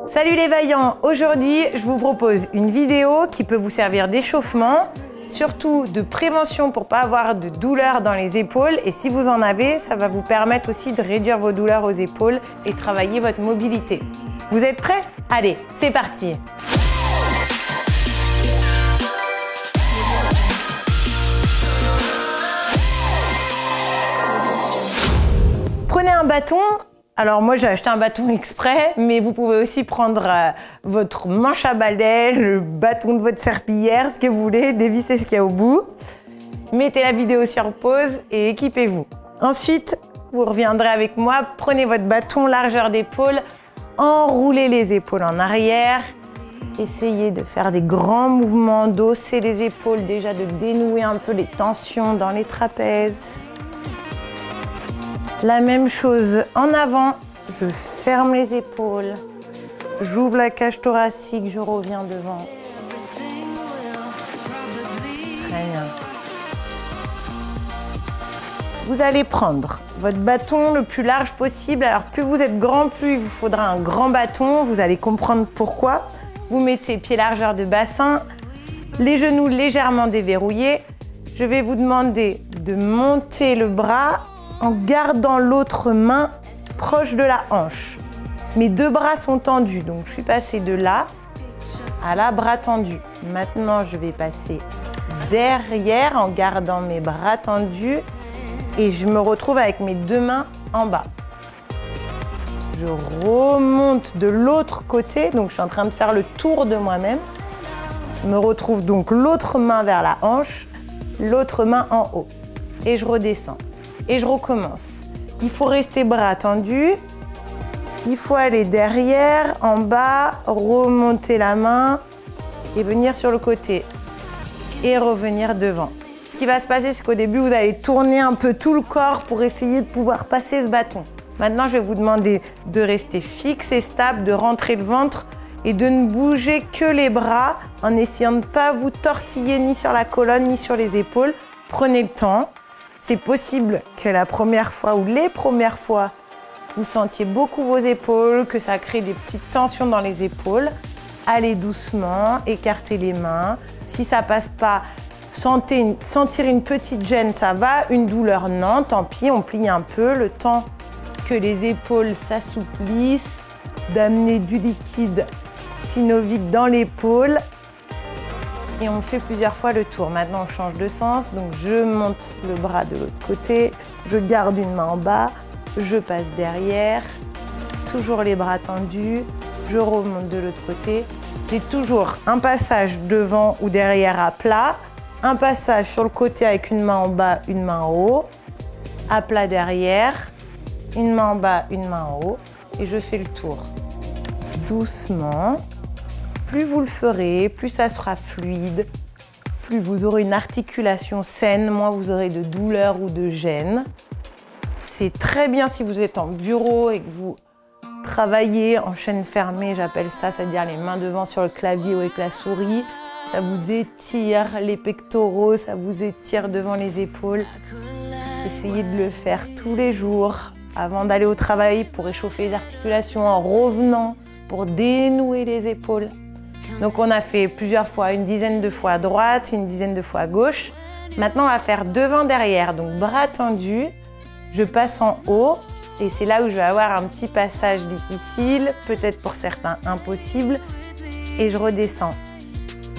Salut les vaillants, aujourd'hui je vous propose une vidéo qui peut vous servir d'échauffement, surtout de prévention pour ne pas avoir de douleurs dans les épaules, et si vous en avez, ça va vous permettre aussi de réduire vos douleurs aux épaules et travailler votre mobilité. Vous êtes prêts? Allez, c'est parti! Prenez un bâton. Alors moi j'ai acheté un bâton exprès, mais vous pouvez aussi prendre votre manche à balai, le bâton de votre serpillière, ce que vous voulez, dévissez ce qu'il y a au bout. Mettez la vidéo sur pause et équipez-vous. Ensuite, vous reviendrez avec moi, prenez votre bâton, largeur d'épaule, enroulez les épaules en arrière. Essayez de faire des grands mouvements, d'hausser les épaules, déjà de dénouer un peu les tensions dans les trapèzes. La même chose en avant, je ferme les épaules, j'ouvre la cage thoracique, je reviens devant. Très bien. Vous allez prendre votre bâton le plus large possible. Alors plus vous êtes grand, plus il vous faudra un grand bâton. Vous allez comprendre pourquoi. Vous mettez pied largeur de bassin, les genoux légèrement déverrouillés. Je vais vous demander de monter le bras en gardant l'autre main proche de la hanche. Mes deux bras sont tendus, donc je suis passée de là à là, bras tendus. Maintenant, je vais passer derrière en gardant mes bras tendus et je me retrouve avec mes deux mains en bas. Je remonte de l'autre côté, donc je suis en train de faire le tour de moi-même. Je me retrouve donc l'autre main vers la hanche, l'autre main en haut et je redescends. Et je recommence. Il faut rester bras tendus. Il faut aller derrière, en bas, remonter la main et venir sur le côté. Et revenir devant. Ce qui va se passer, c'est qu'au début, vous allez tourner un peu tout le corps pour essayer de pouvoir passer ce bâton. Maintenant, je vais vous demander de rester fixe et stable, de rentrer le ventre et de ne bouger que les bras en essayant de ne pas vous tortiller ni sur la colonne ni sur les épaules. Prenez le temps. C'est possible que la première fois ou les premières fois, vous sentiez beaucoup vos épaules, que ça crée des petites tensions dans les épaules. Allez doucement, écartez les mains. Si ça passe pas, sentir une petite gêne, ça va. Une douleur, non, tant pis, on plie un peu. Le temps que les épaules s'assouplissent, d'amener du liquide synovique dans l'épaule. Et on fait plusieurs fois le tour. Maintenant, on change de sens. Donc, je monte le bras de l'autre côté. Je garde une main en bas. Je passe derrière. Toujours les bras tendus. Je remonte de l'autre côté. J'ai toujours un passage devant ou derrière à plat. Un passage sur le côté avec une main en bas, une main en haut. À plat derrière. Une main en bas, une main en haut. Et je fais le tour. Doucement. Plus vous le ferez, plus ça sera fluide, plus vous aurez une articulation saine, moins vous aurez de douleur ou de gêne. C'est très bien si vous êtes en bureau et que vous travaillez en chaîne fermée, j'appelle ça, c'est-à-dire les mains devant sur le clavier ou avec la souris. Ça vous étire les pectoraux, ça vous étire devant les épaules. Essayez de le faire tous les jours avant d'aller au travail pour échauffer les articulations, en revenant pour dénouer les épaules. Donc on a fait plusieurs fois, une dizaine de fois à droite, une dizaine de fois à gauche. Maintenant on va faire devant derrière, donc bras tendus, je passe en haut et c'est là où je vais avoir un petit passage difficile, peut-être pour certains impossible, et je redescends.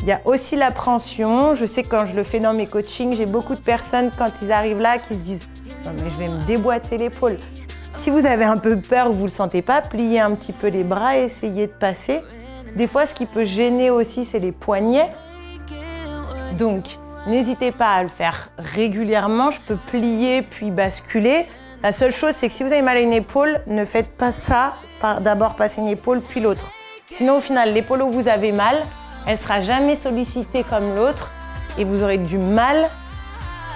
Il y a aussi l'appréhension, je sais que quand je le fais dans mes coachings, j'ai beaucoup de personnes quand ils arrivent là qui se disent « Non mais je vais me déboîter l'épaule ». Si vous avez un peu peur ou vous ne le sentez pas, pliez un petit peu les bras et essayez de passer. Des fois, ce qui peut gêner aussi, c'est les poignets. Donc, n'hésitez pas à le faire régulièrement. Je peux plier puis basculer. La seule chose, c'est que si vous avez mal à une épaule, ne faites pas ça. D'abord passer une épaule, puis l'autre. Sinon, au final, l'épaule où vous avez mal, elle ne sera jamais sollicitée comme l'autre et vous aurez du mal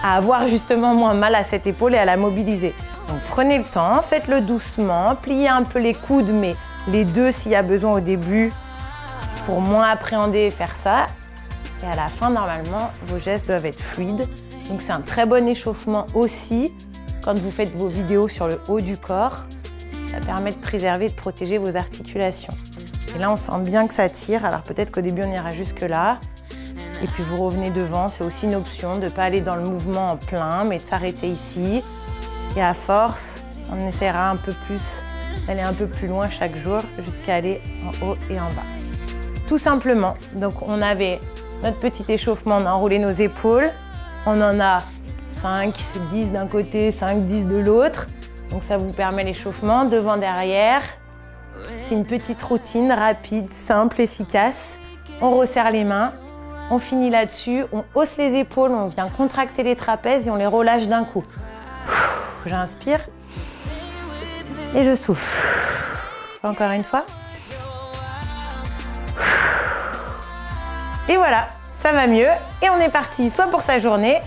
à avoir justement moins mal à cette épaule et à la mobiliser. Donc, prenez le temps, faites-le doucement, pliez un peu les coudes, mais les deux s'il y a besoin au début, pour moins appréhender et faire ça. Et à la fin, normalement, vos gestes doivent être fluides. Donc c'est un très bon échauffement aussi quand vous faites vos vidéos sur le haut du corps. Ça permet de préserver et de protéger vos articulations. Et là, on sent bien que ça tire. Alors peut-être qu'au début, on ira jusque là. Et puis vous revenez devant. C'est aussi une option de ne pas aller dans le mouvement en plein, mais de s'arrêter ici. Et à force, on essaiera un peu plus d'aller un peu plus loin chaque jour jusqu'à aller en haut et en bas. Tout simplement. Donc on avait notre petit échauffement, on a enroulé nos épaules. On en a 5, 10 d'un côté, 5, 10 de l'autre. Donc ça vous permet l'échauffement devant, derrière. C'est une petite routine rapide, simple, efficace. On resserre les mains, on finit là-dessus, on hausse les épaules, on vient contracter les trapèzes et on les relâche d'un coup. J'inspire et je souffle. Encore une fois. Et voilà, ça va mieux. Et on est parti soit pour sa journée,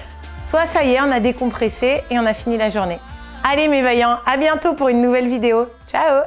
soit ça y est, on a décompressé et on a fini la journée. Allez mes vaillants, à bientôt pour une nouvelle vidéo. Ciao!